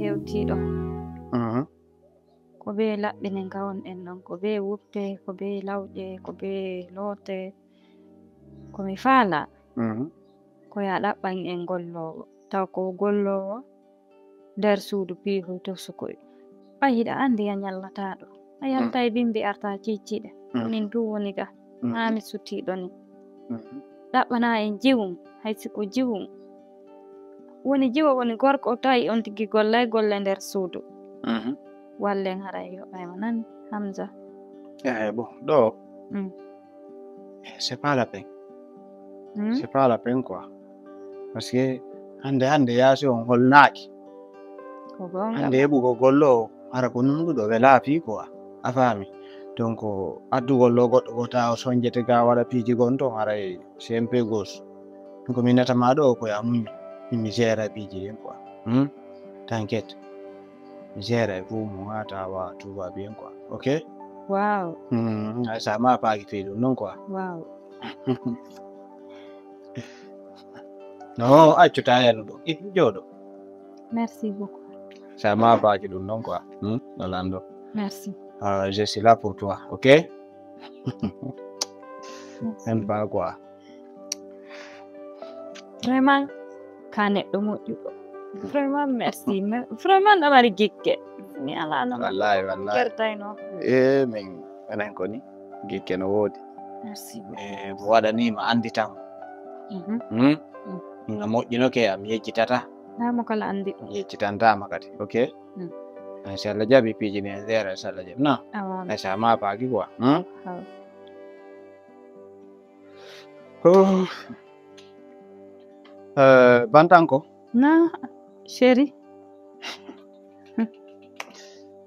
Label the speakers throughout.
Speaker 1: hewtiɗo ko be laɓɓine ngawon en non ko be wupte ko be lawƴe ko be loote ko mi faala ko ya ɗaɓɓan en gollowo taw ko gollowo nder suudu piihu to sukoy ɓay hiɗa andi a nyallataɗo a yaltay bimbi arta cicciɗe min du woni ga haa mi suttiɗo ni ɗaɓɓana en jiwum hay siko jiwum woni jiwo woni gorko tawi on tigi gollay golle nder suudu wallen haɗa yoɓayma nani Hamza
Speaker 2: bon ɗo c'est pas la peine c'est pas la peine quoi parce que hande yaasi on holnaaki hande heɓugo gollowo hara ko nunɗuɗo ɓe laafi quoi a faami donc addugol ɗo goɗɗo ko ta o soñjete ga waɗa piiji gon ton haray c'est un peu gauche donc mi natama ɗo koye a muñi mi gère piiji ɗin quoi t'inquiète mi gère fuu mo wata wa tout va bien quoi ok
Speaker 1: wow
Speaker 2: ça ma paaki fii ɗum non quoi
Speaker 1: wow
Speaker 2: non accu ta heno ɗo jooɗo
Speaker 1: merci beaucoup
Speaker 2: ça ma paaki ɗum non quoi Yolando
Speaker 1: merci
Speaker 2: je suis là pour toi ok même pas quoi
Speaker 1: vraiment ka neɗɗo moƴƴuɗo vraiment merci vraiment ɗo mari gikke mi alano
Speaker 2: wallahi
Speaker 1: kertayno
Speaker 2: min enen ko ni gikke no woodi
Speaker 1: merci
Speaker 2: mo waɗanima andi tan nga moƴƴinoke am yejjitata
Speaker 1: namo kala andi ɗum
Speaker 2: yejjitantama kadi ok si Allah jaɓi piiji ni en zéro si Allah jaɓi non ça ma paaki quoi Bantanko
Speaker 1: na chéri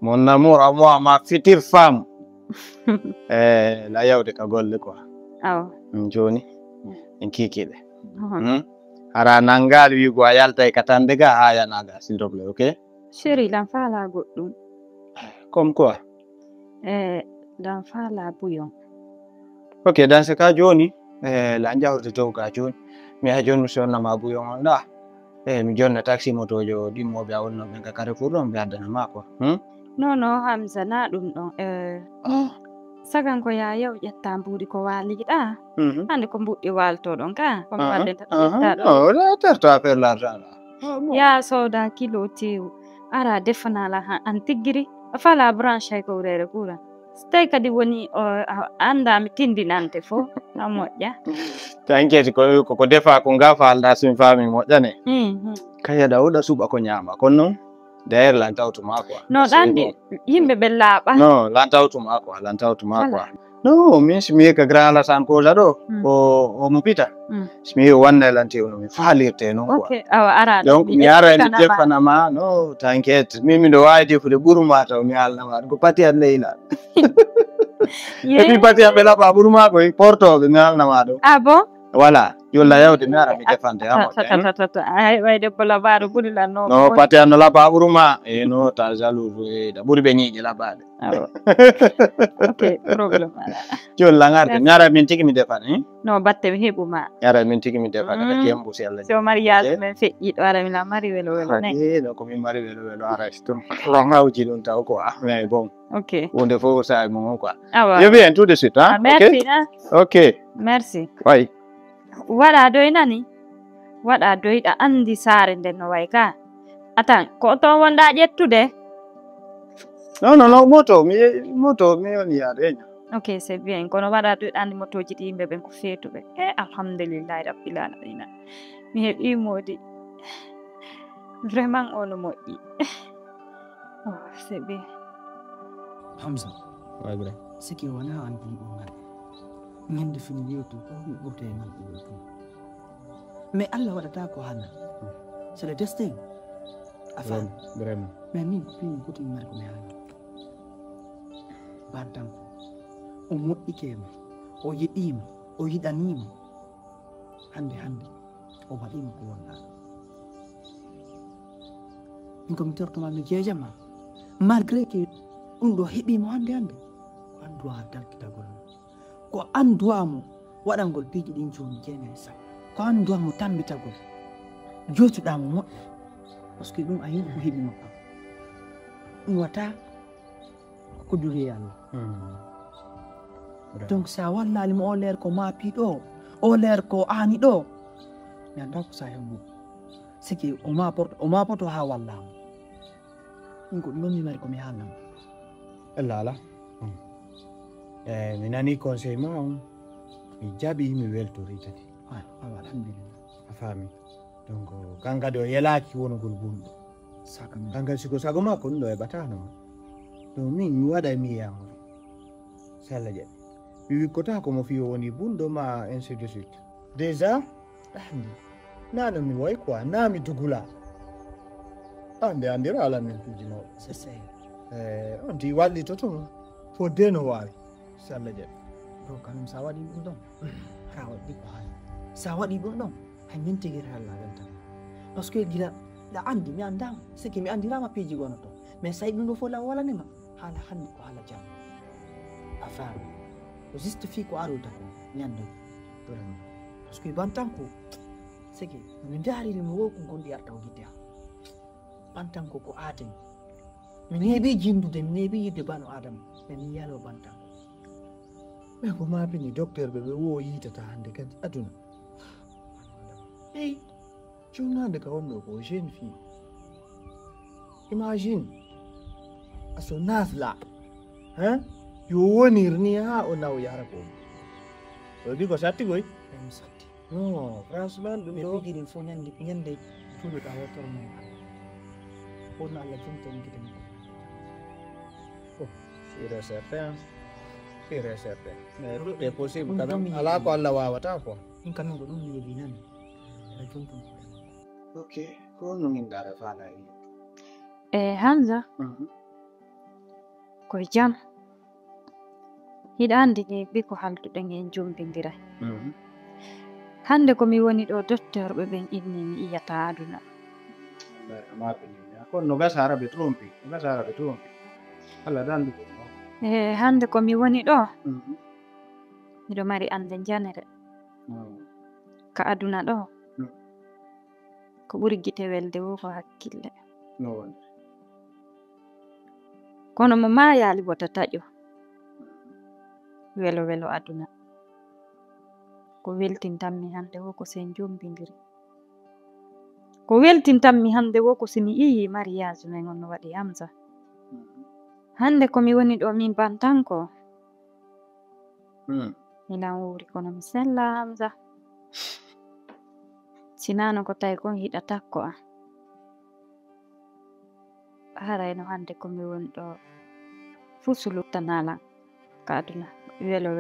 Speaker 2: mon amour à moi ma future femme la yawde ka golle quoi joni en kikiɗe hara nangal wigo a yaltay ka tande ga ha yanaga s'il te plaît ok
Speaker 1: chéri lan faala goɗɗum
Speaker 2: comme quoi
Speaker 1: lan faala bouillon
Speaker 2: ok dans ce cas joni la jawde dow ga joni mi yaha joni mi sonnama bouillon on ɗa mi jonna taxi motojo ɗimmoɓe a wonnoɓe ga Carrefour ɗon ɓe addanama quoi
Speaker 1: non Hamza na ɗum ɗon sagan ko ya yaw ƴetta mbuɗi ko waliɗa hande ko mbuɗɗi waltoɗon ka komi waddenta ɗo
Speaker 2: terta faire l'argent
Speaker 1: ya soda kilo tewu ara defanala ha an tiggiri a fala branche hay ko wurere kura so tawi kadi woni anda mi tindinante fo a moƴƴa
Speaker 2: t'inquiète ko defa ko nga falda somi faami moƴƴane kayaɗa oɗa suɓa ko ñaama kono noon d'ailleurs lan tawtuma quoi
Speaker 1: no ɗanɗi yimɓe ɓe laaɓa
Speaker 2: non lan tawtuma quoi non min somi yi ka grand Alassane Kola ɗo omo pita somi yi o wannay lantewno mi faalirte noon quoi donc mi ara mi defanama non t'inquiète min miɗo wawi defude ɓurma taw mi haalnama ko pati an leyla et puis pati an ɓe laɓa ɓurma koye portoɓe mi haalnama ɗo
Speaker 1: ah bon
Speaker 2: voilà yolla yawde mi ara mi defante
Speaker 1: ay way debbo labaɗo ɓuri lanno
Speaker 2: no pati an no laɓa ɓurma e no ta jalouse ɗa ɓuri ɓe ñiiƴe laɓade
Speaker 1: ok probléme ala
Speaker 2: joni langarde mi ara min tigi mi defan
Speaker 1: no batte mi heɓuma
Speaker 2: ara min tigi mi defa kata kembu si Allah
Speaker 1: so mariage men feƴƴi ɗo ara mila mari welo welo
Speaker 2: no komin mari welo welo ara ton hawji ɗum taw quoi mais bon
Speaker 1: ok
Speaker 2: hunde fof sa'i mum quoi je viens tout de suite
Speaker 1: merci
Speaker 2: ok
Speaker 1: merci
Speaker 2: way
Speaker 1: waɗa doy nani waɗa doyɗa andi saare nden no way ka atan ko ton wonɗa ƴettude
Speaker 2: non moto mi woni yaade
Speaker 1: ok c'est bien kono waɗa doyɗa andi motoji ɗi yimɓe ɓen ko feetuɓe alhamdulillahi rabbil alamina mi heɓi modi vraiment ono moƴƴi c'est bien
Speaker 3: Hamza
Speaker 2: wagra
Speaker 3: siki wona an ɗum ɗum ñande fini yewtu ko ɓurte e man ɗum mais Allah waɗata ko hanna c'est le destin afan
Speaker 2: vraiment
Speaker 3: mais min pini goti mari ko mi haali Bantanko o moƴƴikema o yiɗima o yiɗanima hande o waɗima ko wonɗa min komi tortoma mi jeejama malgré que ɗum ɗo heɓimo hande ko an duwa dalkitagol ko an duwamo waɗangol piiji ɗin joni jeenayi sa ko anduwamo tambitagol jotuɗamo moƴƴa par ce que ɗum a yiɗi ko heɓino kam wata ko dugi yalla donc sa wallali mo leer ko mapi ɗo o leer ko ani ɗo mi anda ko sa hembo siki o mapoto ha wallamo min ko ɗum mi mari ko mi haalnamo
Speaker 2: lala mi nani conseil ma on mi jaɓi mi weltori tati
Speaker 3: alhamdulillah
Speaker 2: a faami donc kanga ɗo yelaki wonogol bunɗo kanga siko sago makko ɗum ɗo heɓatanoma donc min mi waɗa mi yamude so Allah jaɓi mi wikkota komo fiyo woni bunɗo ma ainsi de suite déjà nano mi woy quoi na mi dugula ande andira ala min pijinoɗo
Speaker 3: c'est ça
Speaker 2: on ti wallito toon fo de no wawi so Allah jaɓi
Speaker 3: ɗo kanum sa waɗi ɗum ɗon ha waɗi ko haala sa waɗi ɗum ɗon hay min tigiri halla weltan par ce que gila ɗa andi mi andama siki mi andirama piiji gono to mais sa ɗum ɗo fof la walanima haala hande ko haala jam a faami ko justifie ko aɗo tako mi anda par ce que bantanko siki mi dariri mi wowi ko gonɗi arta o gidde am bantanko ko aadami mi neeɓi jindude mi neeɓi yidde bano adama mais mi yalo bantanko
Speaker 2: mais ko mabini docteur ɓe wo yitata hande kadi aduna eyi jurnade ka wonɗo ko jeune fille imagine aso nasla yo wonir ni ha o naw yara ko o wi ko satti koy
Speaker 3: mi satti
Speaker 2: non franchement ɗum
Speaker 3: mi
Speaker 2: ɗo
Speaker 3: pijiɗin fof ñande tuluɗa wotere mum wonno Allah jumten guiden
Speaker 2: sûr et certain mais ɗuɗɗe possible quand même ala ko Allah wawata quoi
Speaker 3: in kamin ko ɗum mi yeeɓi nani Allah jumtum
Speaker 2: ok ko no min dara fala
Speaker 1: Hamza ko jam hiɗa andi ni biko halduɗen en jumbindira hande komi woni ɗo docteur ɓe ɓen inni mi iyata aduna
Speaker 2: kon no gasara ɓe trompi Allah dandu
Speaker 1: hande komi woni ɗo miɗo mari ande janere ka aduna ɗo ko ɓuri gite welde wo ko hakkille kono mo mayali bota taƴo welo aduna ko weltintanmi hande wo ko sen jombidiri ko weltintanmi hande wo ko simi iyi mariage men on no waɗi Hamza hande komi woni ɗo min bantanko minan wuri kono mi sella Hamza sinano ko tawi kon yiɗa takko an harayno hande komi woni ɗo fuu suluttanalan ka aduna welo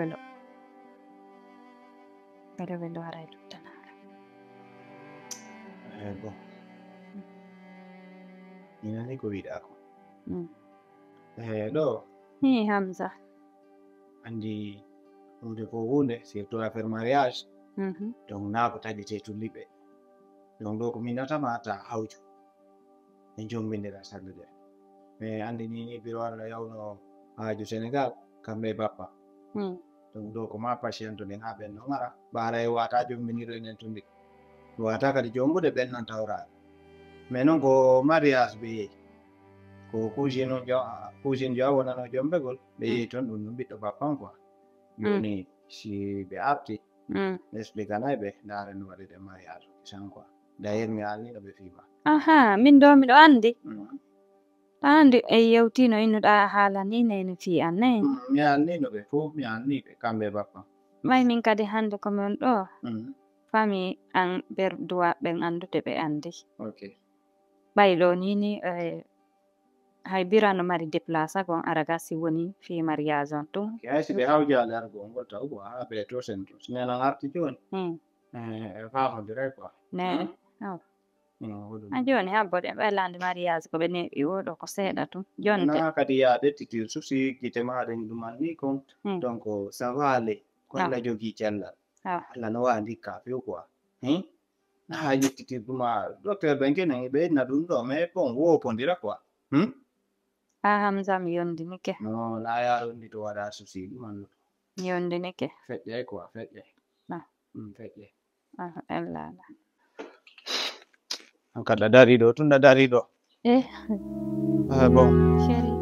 Speaker 1: haray luttanalan
Speaker 2: bon mi nani ko wiɗa ko ɗo
Speaker 1: ni Hamza
Speaker 2: andi hunde ko hunde surtout affaire mariage donc na ko taƴete tulliɓe donc ɗo ko minatama ta hawju e jombindira sallude mais andi ni biro Allah yawno haaju Sénégal kamɓe bappa donc ɗo ko ma patient nden ha ɓen no ngara ɓaara e wata jombiniro enen tundi wata kadi jombude ɓen non tawra mais noon ko mariage ɓe yehi ko cousine jo wonano jombegol ɓe yehi toon ɗum no ɓiɗɗo bappan quoi joni si ɓe arti mi explicanay ɓe ndare no waɗide mariage san quoi d'ailleurs mi alni no ɓe fiima
Speaker 1: aha min ɗo miɗo andi andi e yewtino innuɗa haala ni nene fi an nayi
Speaker 2: mi alnino ɓe fof mi alniɓe kamɓe bappan
Speaker 1: may min kadi hande komin ɗo fami an berduwa ɓen andude ɓe andi
Speaker 2: ok
Speaker 1: ɓayɗo nini hay birano mari déplace gon araga si woni fi mariage on tun
Speaker 2: haysi ɓe hawji ale argo ngol taw ko ha ɓe to sen to sinenan arti joni fahodire quoi
Speaker 1: ne a joni habboɗe ɓaylande mariage ko ɓe neɓi oɗo ko seeɗa tun jonte
Speaker 2: na kadi ya ɗettitir susi gite maɗen ɗuman ni kon donc ça va aller ko Allah jogui cellal Allah no wawi ndikka few quoi ha ƴettitir ɗuma docteur ɓen kenen ɓe inna ɗum ɗo mais bon wopodira quoi
Speaker 1: Hamza mi yondinike
Speaker 2: no na yarondi to waɗa susi ɗuman
Speaker 1: mi yondinike
Speaker 2: feƴƴay quoi feƴƴay feƴƴay
Speaker 1: Allah
Speaker 2: an kaɗa dari ɗo tunda dari ɗo
Speaker 1: Eh.
Speaker 2: Bon.
Speaker 1: Chéri.